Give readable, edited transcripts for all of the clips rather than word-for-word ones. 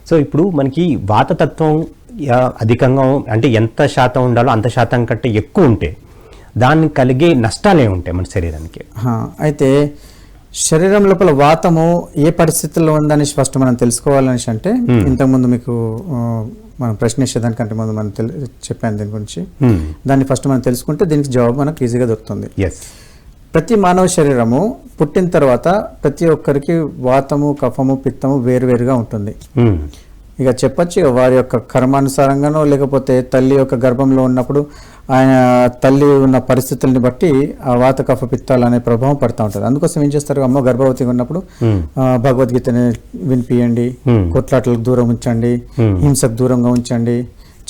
So ఇప్పుడు మనకి వాతతత్వం అధికంగా అంటే ఎంత శాతం ఉండాలో అంత శాతం కంటే ఎక్కువ ఉంటే దాన్ని కలిగే నష్టాలు ఏముంటాయి మన శరీరానికి? అయితే శరీరం లోపల వాతము ఏ పరిస్థితుల్లో ఉందని ఫస్ట్ మనం తెలుసుకోవాలనేసి అంటే ఇంతకుముందు మీకు మనం ప్రశ్నించేదానికంటే ముందు మనం చెప్పాను దీని గురించి. దాన్ని ఫస్ట్ మనం తెలుసుకుంటే దీనికి జవాబు మనకు ఈజీగా దొరుకుతుంది. ప్రతి మానవ శరీరము పుట్టిన తర్వాత ప్రతి ఒక్కరికి వాతము, కఫము, పిత్తము వేరువేరుగా ఉంటుంది. ఇక చెప్పచ్చు వారి యొక్క కర్మానుసారంగానో లేకపోతే తల్లి యొక్క గర్భంలో ఉన్నప్పుడు ఆయన తల్లి ఉన్న పరిస్థితుల్ని బట్టి ఆ వాత కఫ పిత్తాలు అనే ప్రభావం పడుతూ ఉంటుంది. అందుకోసం ఏం చేస్తారు, అమ్మ గర్భవతిగా ఉన్నప్పుడు భగవద్గీతని వినిపియండి, కొట్లాటలకు దూరం ఉంచండి, హింసకు దూరంగా ఉంచండి,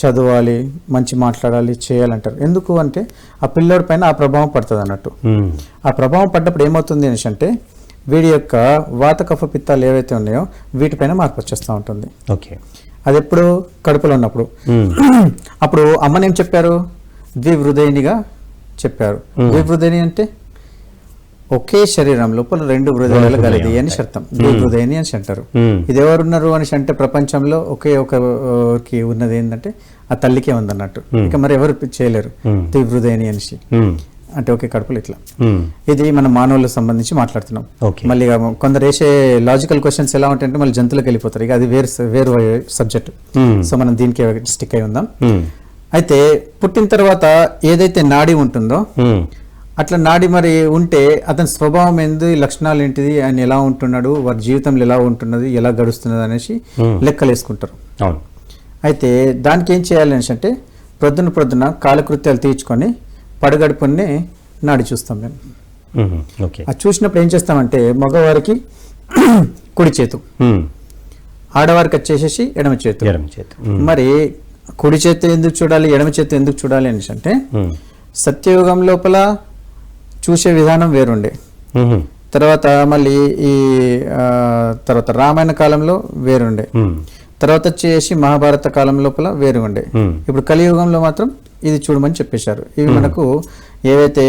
చదవాలి, మంచి మాట్లాడాలి, చేయాలంటారు. ఎందుకు అంటే ఆ పిల్లోడి పైన ఆ ప్రభావం పడుతుంది అన్నట్టు. ఆ ప్రభావం పడ్డప్పుడు ఏమవుతుంది అనేసి అంటే వీడి యొక్క వాత కఫ పిత్తాలు ఏవైతే ఉన్నాయో వీటిపైన మార్పు వచ్చేస్తూ ఉంటుంది. అది ఎప్పుడు కడుపులో ఉన్నప్పుడు. అప్పుడు అమ్మనేం చెప్పారు, ద్విహృదయినిగా చెప్పారు. ద్విహృదయిని అంటే ఒకే శరీరం లోపల రెండు హృదయాలు కలిగి అని అర్థం. ద్విహృదయిని అని అంటారు. ఇది ఎవరున్నారు అని అంటే ప్రపంచంలో ఒకే ఒకరికి ఉన్నది ఏంటంటే ఆ తల్లికే ఉందన్నట్టు. ఇక మరి ఎవరు చేయలేరు ద్విహృదయిని అనేసి. అంటే ఒకే కడుపులు ఇట్లా. ఇది మన మానవులకు సంబంధించి మాట్లాడుతున్నాం. మళ్ళీ కొందరు వేసే లాజికల్ క్వశ్చన్స్ ఎలా ఉంటాయంటే మళ్ళీ జంతువులకు వెళ్ళిపోతారు. ఇక అది వేరు సబ్జెక్ట్. సో మనం దీనికి స్టిక్ అయి ఉందాం. అయితే పుట్టిన తర్వాత ఏదైతే నాడి ఉంటుందో అట్లా నాడి మరి ఉంటే అతని స్వభావం ఏంది, లక్షణాలు ఏంటిది, ఆయన ఎలా ఉంటున్నాడు, వారి జీవితంలో ఎలా ఉంటున్నది, ఎలా గడుస్తున్నది అనేసి లెక్కలు వేసుకుంటారు. అయితే దానికి ఏం చేయాలి అనేసి అంటే ప్రొద్దున కాలకృత్యాలు తీర్చుకొని పడగడుపునే నాడి చూస్తాం మేము. అది చూసినప్పుడు ఏం చేస్తామంటే మగవారికి కుడి చేతు, ఆడవారికి వచ్చేసేసి ఎడమ చేతు. మరి కుడి చేతి ఎందుకు చూడాలి, ఎడమ చేతి ఎందుకు చూడాలి అనేసి అంటే సత్యయుగం లోపల చూసే విధానం వేరుండే, తర్వాత మళ్ళీ ఈ తర్వాత రామాయణ కాలంలో వేరుండే, తర్వాత వచ్చేసి మహాభారత కాలం లోపల వేరు ఉండే. ఇప్పుడు కలియుగంలో మాత్రం ఇది చూడమని చెప్పేశారు. ఇవి మనకు ఏవైతే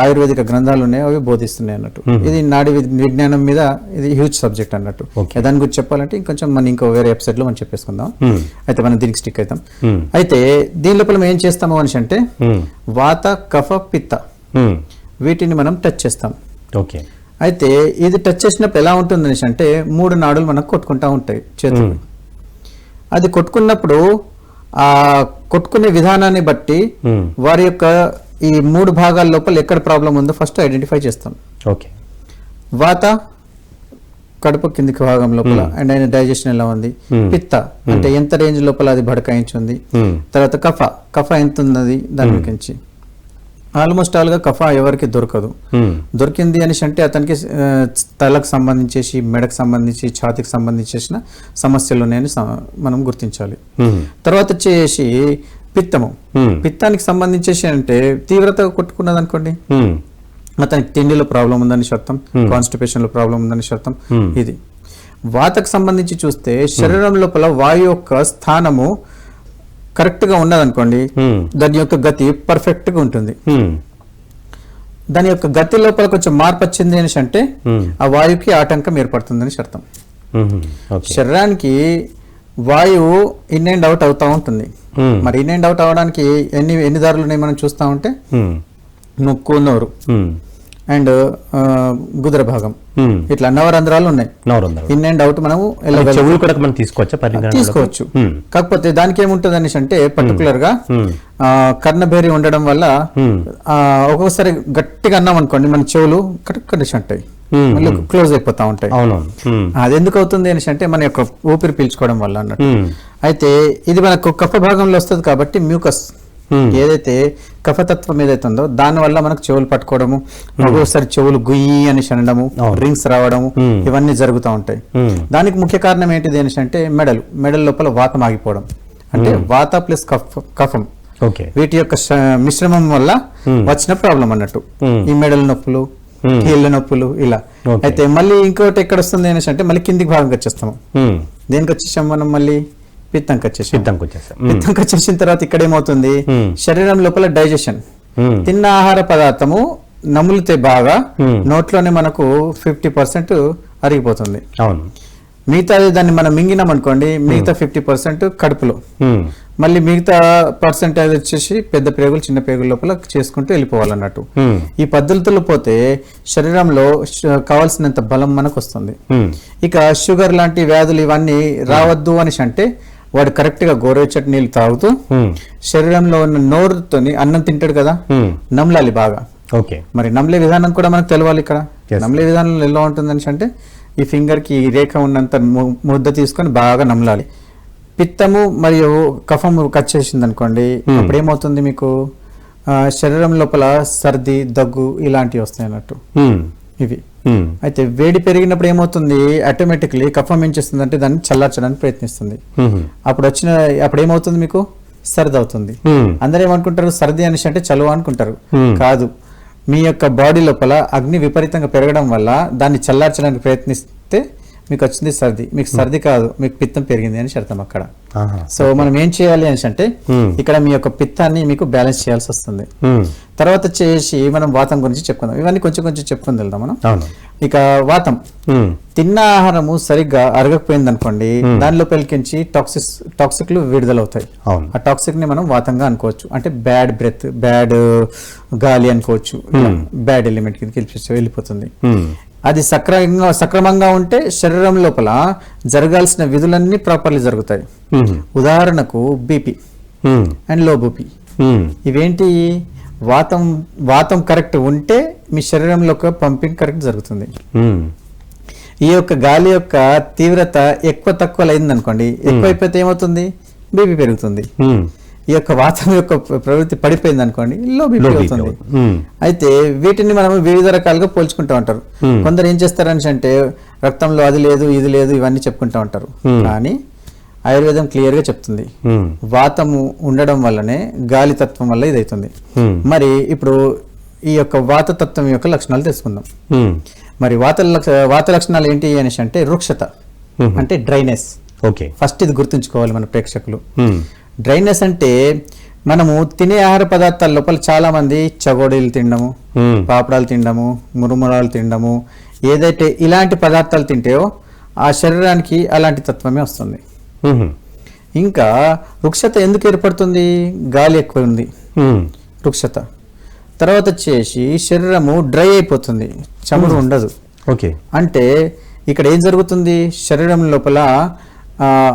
ఆయుర్వేదిక గ్రంథాలు ఉన్నాయో అవి బోధిస్తున్నాయి అన్నట్టు. ఇది నాడి విజ్ఞానం మీద ఇది హ్యూజ్ సబ్జెక్ట్ అన్నట్టు. దాని గురించి చెప్పాలంటే ఇంకొంచెం మనం ఇంకో వేరే వెబ్సైట్ లో మనం చెప్పేసుకుందాం. అయితే మనం దీనికి స్టిక్ అవుతాం. అయితే దీని లోపల మనం ఏం చేస్తాము అనేసి అంటే వాత కఫ పిత్త వీటిని మనం టచ్ చేస్తాం. అయితే ఇది టచ్ చేసినప్పుడు ఎలా ఉంటుంది అనేసి అంటే 3 నాడులు మనకు కొట్టుకుంటా ఉంటాయి చేతులు. అది కొట్టుకున్నప్పుడు ఆ కొట్టుకునే విధానాన్ని బట్టి వారి యొక్క ఈ 3 భాగాల లోపల ఎక్కడ ప్రాబ్లం ఉందో ఫస్ట్ ఐడెంటిఫై చేస్తాం. వాత కడుపు కిందికి భాగం లోపల అండ్ ఆయన డైజెషన్ ఎలా ఉంది, పిత్త అంటే ఎంత రేంజ్ లోపల అది బడకాయించింది, తర్వాత కఫ ఎంత ఉన్నది దాని గురించి. ఆల్మోస్ట్ ఆల్ గా కఫ ఎవరికి దొరకదు. దొరికింది అనేసి అంటే అతనికి తలకు సంబంధించేసి, మెడకు సంబంధించి, ఛాతికి సంబంధించేసిన సమస్యలు ఉన్నాయని మనం గుర్తించాలి. తర్వాత వచ్చేసి పిత్తానికి సంబంధించేసి అంటే తీవ్రత కొట్టుకున్నది అనుకోండి, అతనికి తిండిలో ప్రాబ్లం ఉందని అర్థం, కాన్స్టిపేషన్ లో ప్రాబ్లం ఉందని అర్థం. ఇది వాతకు సంబంధించి చూస్తే శరీరం లోపల వాయు యొక్క స్థానము కరెక్ట్ గా ఉన్నదనుకోండి, దాని యొక్క గతి పర్ఫెక్ట్ గా ఉంటుంది. దాని యొక్క గతి లోపల కొంచెం మార్పు వచ్చింది అనేసి అంటే ఆ వాయువుకి ఆటంకం ఏర్పడుతుందని అర్థం. శరీరానికి వాయువు ఇన్ అండ్ అవుట్ అవుతా ఉంటుంది. మరి ఇన్ అండ్ అవుట్ అవడానికి ఎన్ని దారులు ఉన్నాయి మనం చూస్తా ఉంటే ముక్కు, నోరు అండ్ గుదర భాగం, ఇట్లా నవరంధ్రాలు ఉన్నాయి. ఇన్ అండ్ అవుట్ మనము తీసుకోవచ్చు. కాకపోతే దానికి ఏముంటుంది అనేసి అంటే పర్టికులర్ గా కర్ణభేరి ఉండడం వల్ల ఒక్కొక్కసారి గట్టిగా అన్నాం అనుకోండి మన చెవులు కరెక్ట్ అంటాయి, మళ్ళీ క్లోజ్ అయిపోతా ఉంటాయి. అది ఎందుకు అవుతుంది అనేసి అంటే మన యొక్క ఊపిరి పీల్చుకోవడం వల్ల అన్నట్టు. అయితే ఇది మనకు కఫ భాగంలో వస్తుంది కాబట్టి మ్యూకస్ ఏదైతే కఫతత్వం ఏదైతే ఉందో దాని వల్ల మనకు చెవులు పట్టుకోవడము, ఒక్కొక్కసారి చెవులు గుయ్యి అని అనడము, రింగ్స్ రావడము, ఇవన్నీ జరుగుతూ ఉంటాయి. దానికి ముఖ్య కారణం ఏంటిది అనేసి అంటే మెడల లోపల వాతం ఆగిపోవడం, అంటే వాత ప్లస్ కఫం వీటి యొక్క మిశ్రమం వల్ల వచ్చిన ప్రాబ్లం అన్నట్టు. ఈ మెడల నొప్పులు, కీళ్ళ నొప్పులు ఇలా. అయితే మళ్ళీ ఇంకోటి ఎక్కడ వస్తుంది అనేసి అంటే మళ్ళీ కిందికి భాగంకి వచ్చేస్తాము. దేనికి వచ్చేసాం మనం మళ్ళీ పిత్తంకి వచ్చేసిన తర్వాత ఇక్కడ ఏమవుతుంది, శరీరం లోపల డైజెషన్, తిన్న ఆహార పదార్థము నములితే బాగా నోట్లోనే మనకు 50% అరిగిపోతుంది. మిగతాది దాన్ని మనం మింగినాం అనుకోండి, మిగతా 50% కడుపులో, మళ్ళీ మిగతా పర్సెంటేజ్ వచ్చేసి పెద్ద పేగులు చిన్న పేగుల లోపల చేసుకుంటూ వెళ్ళిపోవాలన్నట్టు. ఈ పద్ధతుల్లో పోతే శరీరంలో కావాల్సినంత బలం మనకు వస్తుంది. ఇక షుగర్ లాంటి వ్యాధులు ఇవన్నీ రావద్దు అనేసి అంటే వాడు కరెక్ట్ గా గోరువెచ్చటి నీళ్ళు తాగుతూ శరీరంలో ఉన్న నోరుతోని అన్నం తింటాడు కదా, నమలాలి బాగా. ఓకే, మరి నమలే విధానం కూడా మనకు తెలవాలి. ఇక్కడ నమలే విధానంలో ఎలా ఉంటుంది అంటే ఈ ఫింగర్ కి ఈ రేఖ ఉన్నంత ముద్ద తీసుకొని బాగా నమలాలి. పిత్తము మరియు కఫము కట్ చేసింది అనుకోండి, అప్పుడు ఏమవుతుంది మీకు శరీరం లోపల సర్ది దగ్గు ఇలాంటివి వస్తాయి అన్నట్టు ఇవి. అయితే వేడి పెరిగినప్పుడు ఏమవుతుంది, ఆటోమేటిక్లీ కఫం ఏం చేస్తుంది అంటే దాన్ని చల్లార్చడానికి ప్రయత్నిస్తుంది. అప్పుడు ఏమవుతుంది మీకు సర్ది అవుతుంది. అందరూ ఏమనుకుంటారు సర్ది అనేసి అంటే చలువ అనుకుంటారు. కాదు, మీ యొక్క బాడీ లోపల అగ్ని విపరీతంగా పెరగడం వల్ల దాన్ని చల్లార్చడానికి ప్రయత్నిస్తే మీకు వచ్చింది సర్ది. మీకు సర్ది కాదు, మీకు పిత్తం పెరిగింది అని అర్థం అక్కడ. సో మనం ఏం చేయాలి అని అంటే ఇక్కడ మీ యొక్క పిత్తాన్ని మీకు బ్యాలెన్స్ చేయాల్సి వస్తుంది. తర్వాత చేసి మనం వాతం గురించి చెప్పుకుందాం. ఇవన్నీ కొంచెం కొంచెం చెప్పుకుని వెళ్దాం మనం. ఇక వాతం, తిన్న ఆహారము సరిగ్గా అరగకపోయింది అనుకోండి, దానిలో పెలికించి టాక్సిక్లు విడుదలవుతాయి. ఆ టాక్సిక్ ని మనం వాతంగా అనుకోవచ్చు. అంటే బ్యాడ్ బ్రెత్, బ్యాడ్ గాలి అనుకోవచ్చు, బ్యాడ్ ఎలిమెంట్ కింద వెళ్ళిపోతుంది. అది సక్రమంగా ఉంటే శరీరం లోపల జరగాల్సిన విధులన్నీ ప్రాపర్లీ జరుగుతాయి. ఉదాహరణకు బీపీ అండ్ లో బీపీ. ఇవేంటి, వాతం కరెక్ట్ ఉంటే మీ శరీరంలో పంపింగ్ కరెక్ట్ జరుగుతుంది. ఈ యొక్క గాలి యొక్క తీవ్రత ఎక్కువ తక్కువ అయింది అనుకోండి, ఎక్కువైపోతే ఏమవుతుంది, బీపీ పెరుగుతుంది. ఈ యొక్క వాతం యొక్క ప్రవృత్తి పడిపోయింది అనుకోండి, లో బీపీ అవుతుంది. అయితే వీటిని మనం వివిధ రకాలుగా పోల్చుకుంటూ ఉంటారు. కొందరు ఏం చేస్తారని అంటే రక్తంలో అది లేదు ఇది లేదు ఇవన్నీ చెప్పుకుంటూ ఉంటారు. కానీ ఆయుర్వేదం క్లియర్ గా చెప్తుంది, వాతము ఉండడం వల్లనే గాలి తత్వం వల్ల ఇది అవుతుంది. మరి ఇప్పుడు ఈ యొక్క వాత తత్వం యొక్క లక్షణాలు తెలుసుకుందాం. మరి వాత లక్షణాలు ఏంటి అనేసి అంటే వృక్షత అంటే డ్రైనెస్. ఓకే, ఫస్ట్ ఇది గుర్తుంచుకోవాలి మన ప్రేక్షకులు. డ్రైనెస్ అంటే మనము తినే ఆహార పదార్థాల లోపల చాలా మంది చగోడీలు తినడము, పాపడాలు తినడము, మురుమురాలు తినడము, ఏదైతే ఇలాంటి పదార్థాలు తింటాయో ఆ శరీరానికి అలాంటి తత్వమే వస్తుంది. ఇంకా వృక్షత ఎందుకు ఏర్పడుతుంది, గాలి ఎక్కువ ఉంది వృక్షత. తర్వాత వచ్చేసి శరీరము డ్రై అయిపోతుంది, చమురు ఉండదు. ఓకే, అంటే ఇక్కడ ఏం జరుగుతుంది, శరీరం లోపల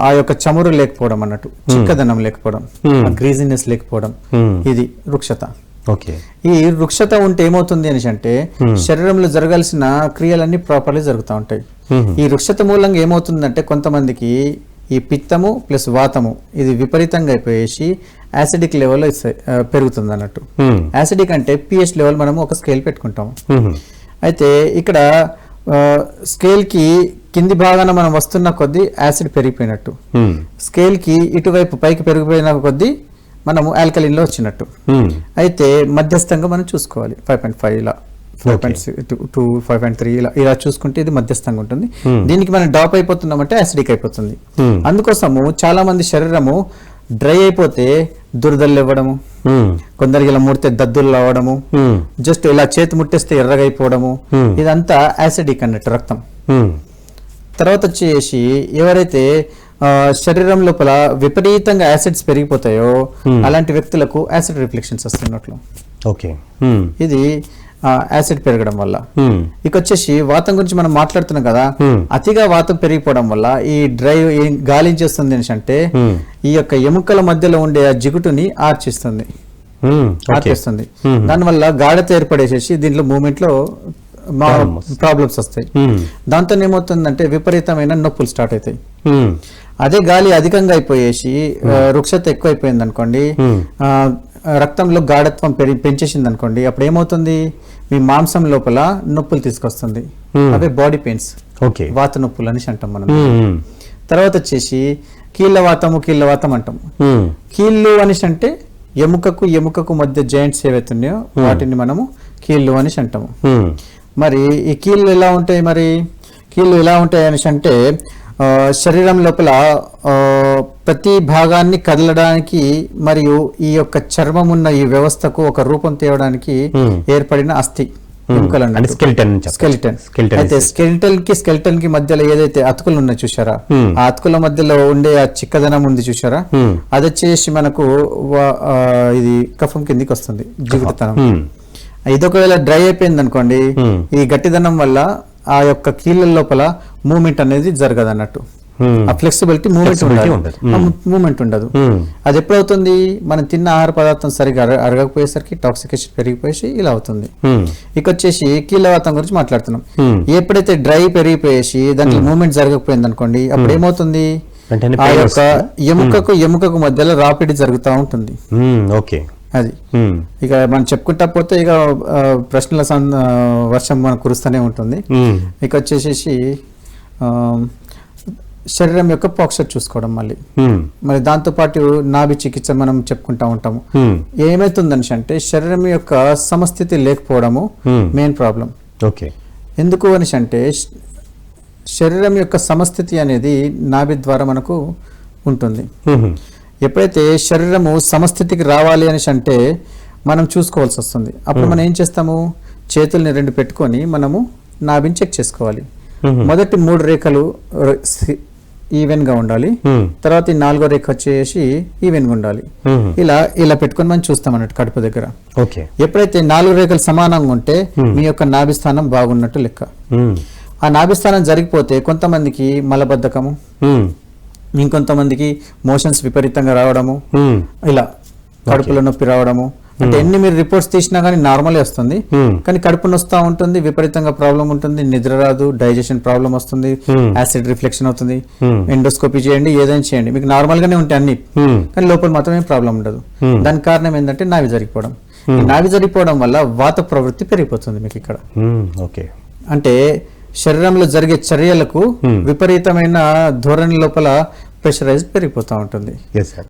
ఆ యొక్క చమురు లేకపోవడం అన్నట్టు, చిక్కదనం లేకపోవడం, గ్రీజినెస్ లేకపోవడం, ఇది వృక్షత. ఈ వృక్షత ఉంటే ఏమవుతుంది అనేసి అంటే శరీరంలో జరగాల్సిన క్రియలన్నీ ప్రాపర్లీ జరుగుతూ ఉంటాయి. ఈ వృక్షత మూలంగా ఏమవుతుందంటే కొంతమందికి ఈ పిత్తము ప్లస్ వాతము ఇది విపరీతంగా అయిపోయేసి యాసిడిక్ లెవెల్ పెరుగుతుంది అన్నట్టు. యాసిడిక్ అంటే పిహెచ్ లెవెల్ మనము ఒక స్కేల్ పెట్టుకుంటాము. అయితే ఇక్కడ స్కేల్ కి కింది భాగాన మనం వస్తున్న కొద్దీ యాసిడ్ పెరిగిపోయినట్టు, స్కేల్ కి ఇటువైపు పైకి పెరిగిపోయిన కొద్దీ మనము ఆల్కలిన్ లో వచ్చినట్టు. అయితే మధ్యస్థంగా మనం చూసుకోవాలి, 5.5 ఇలా 5.6 to 5.3 ఇలా చూసుకుంటే ఇది మధ్యస్థంగా ఉంటుంది. దీనికి మనం డాప్ అయిపోతున్నామంటే యాసిడిక్ అయిపోతుంది. అందుకోసము చాలా మంది శరీరము డ్రై అయిపోతే దురదలు ఇవ్వడము, కొందరికి ఇలా ముడితే దద్దులు అవ్వడము, జస్ట్ ఇలా చేతి ముట్టేస్తే ఎర్రగా అయిపోవడము, ఇదంతా యాసిడిక్ అన్నట్టు రక్తం. తర్వాత వచ్చేసి ఎవరైతే శరీరం లోపల విపరీతంగా యాసిడ్స్ పెరిగిపోతాయో అలాంటి వ్యక్తులకు యాసిడ్ రిఫ్లెక్షన్స్ వస్తున్నట్లు. ఓకే, ఇది యాసిడ్ పెరగడం వల్ల. ఇక వచ్చేసి వాతం గురించి మనం మాట్లాడుతున్నాం కదా, అతిగా వాతం పెరిగిపోవడం వల్ల ఈ డ్రై గాలి చేస్తుంది అంటే ఈ యొక్క ఎముకల మధ్యలో ఉండే ఆ జిగుటుని ఆర్చేస్తుంది. దానివల్ల గాఢత ఏర్పడేసేసి దీంట్లో మూమెంట్ లో ప్రాబ్లమ్స్ వస్తాయి. దాంతో ఏమవుతుందంటే విపరీతమైన నొప్పులు స్టార్ట్ అవుతాయి. అదే గాలి అధికంగా అయిపోయేసి వృక్షత ఎక్కువైపోయింది అనుకోండి, రక్తంలో గాఢత్వం పెంచేసింది అనుకోండి, అప్పుడు ఏమవుతుంది, మీ మాంసం లోపల నొప్పులు తీసుకొస్తుంది. అవే బాడీ పెయిన్స్, వాత నొప్పులు అనేసి అంటాం మనం. తర్వాత వచ్చేసి కీళ్ళ వాతం అంటాము. కీళ్ళు అనేసి అంటే ఎముకకు మధ్య జాయింట్స్ ఏవైతున్నాయో వాటిని మనము కీళ్ళు అనేసి అంటాము. మరి ఈ కీళ్ళు ఎలా ఉంటాయి అనేసి అంటే శరీరం లోపల ప్రతి భాగాన్ని కదలడానికి మరియు ఈ యొక్క చర్మం ఉన్న ఈ వ్యవస్థకు ఒక రూపం తేవడానికి ఏర్పడిన అస్థి. ఎముకలు అంటే అన్నట్టు. స్కెలిటన్ స్కెలిటన్ అయితే స్కెలిటన్ కి మధ్యలో ఏదైతే అతుకులు ఉన్నాయి చూసారా, ఆ అతుకుల మధ్యలో ఉండే ఆ చిక్కదనం ఉంది చూసారా, అది వచ్చేసి మనకు ఇది కఫం కిందికి వస్తుంది, జిగుటుతనం. ఇది ఒకవేళ డ్రై అయిపోయింది అనుకోండి, ఈ గట్టిదనం వల్ల ఆ యొక్క కీళ్ళ లోపల మూమెంట్ అనేది జరగదు అన్నట్టు, ఆ ఫ్లెక్సిబిలిటీ మూమెంట్ ఉండదు. అది ఎప్పుడవుతుంది, మనం తిన్న ఆహార పదార్థం సరిగా అరగకపోయేసరికి టాక్సికేషన్ పెరిగిపోయేసి ఇలా అవుతుంది. ఇక వచ్చేసి కీళ్ళవాతం గురించి మాట్లాడుతున్నాం. ఎప్పుడైతే డ్రై పెరిగిపోయేసి దాంట్లో మూమెంట్ జరగకపోయింది అనుకోండి, అప్పుడు ఏమవుతుంది, ఆ యొక్క ఎముకకు మధ్యలో రాపిడి జరుగుతూ ఉంటుంది. ఓకే, అది ఇక మనం చెప్పుకుంటా పోతే ఇక ప్రశ్నల వర్షం మనకు కురుస్తూనే ఉంటుంది. ఇక వచ్చేసేసి శరీరం యొక్క పోక్చర్ చూసుకోవడం, మరి దాంతోపాటు నాభి చికిత్స మనం చెప్పుకుంటా ఉంటాము. ఏమైతుందని అంటే శరీరం యొక్క సమస్థితి లేకపోవడము మెయిన్ ప్రాబ్లం. ఓకే, ఎందుకు అని అంటే శరీరం యొక్క సమస్థితి అనేది నాభి ద్వారా మనకు ఉంటుంది. ఎప్పుడైతే శరీరము సమస్థితికి రావాలి అని అంటే మనం చూసుకోవాల్సి వస్తుంది. అప్పుడు మనం ఏం చేస్తాము, చేతుల్ని 2 పెట్టుకొని మనము నాభిని చెక్ చేసుకోవాలి. మొదటి 3 రేఖలు ఈవెన్ గా ఉండాలి, తర్వాత ఈ 4వ రేఖ వచ్చేసి ఈవెన్ గా ఉండాలి. ఇలా పెట్టుకొని మనం చూస్తాం అన్నట్టు కడుపు దగ్గర. ఎప్పుడైతే 4 రేఖలు సమానంగా ఉంటే మీ యొక్క నాభి స్థానం బాగున్నట్టు లెక్క. ఆ నాభి స్థానం జరిగిపోతే కొంతమందికి మలబద్ధకము, ఇంకొంతమందికి మోషన్స్ విపరీతంగా రావడము, ఇలా కడుపులో నొప్పి రావడము, అంటే ఎన్ని మీరు రిపోర్ట్స్ తీసినా కానీ నార్మలే వస్తుంది, కానీ కడుపు నొస్తా ఉంటుంది, విపరీతంగా ప్రాబ్లం ఉంటుంది, నిద్ర రాదు, డైజెషన్ ప్రాబ్లం వస్తుంది, యాసిడ్ రిఫ్లెక్షన్ అవుతుంది. ఎండోస్కోపీ చేయండి, ఏదైనా చేయండి, మీకు నార్మల్ గానే ఉంటాయి అన్ని, కానీ లోపల మాత్రం ఏం ప్రాబ్లం ఉండదు. దానికి కారణం ఏంటంటే నాభి జరిగిపోవడం. నాభి జరిగిపోవడం వల్ల వాత ప్రవృత్తి పెరిగిపోతుంది మీకు ఇక్కడ. అంటే శరీరంలో జరిగే చర్యలకు విపరీతమైన ధోరణి లోపల ప్రెషరైజ్ పెరిగిపోతూ ఉంటుంది.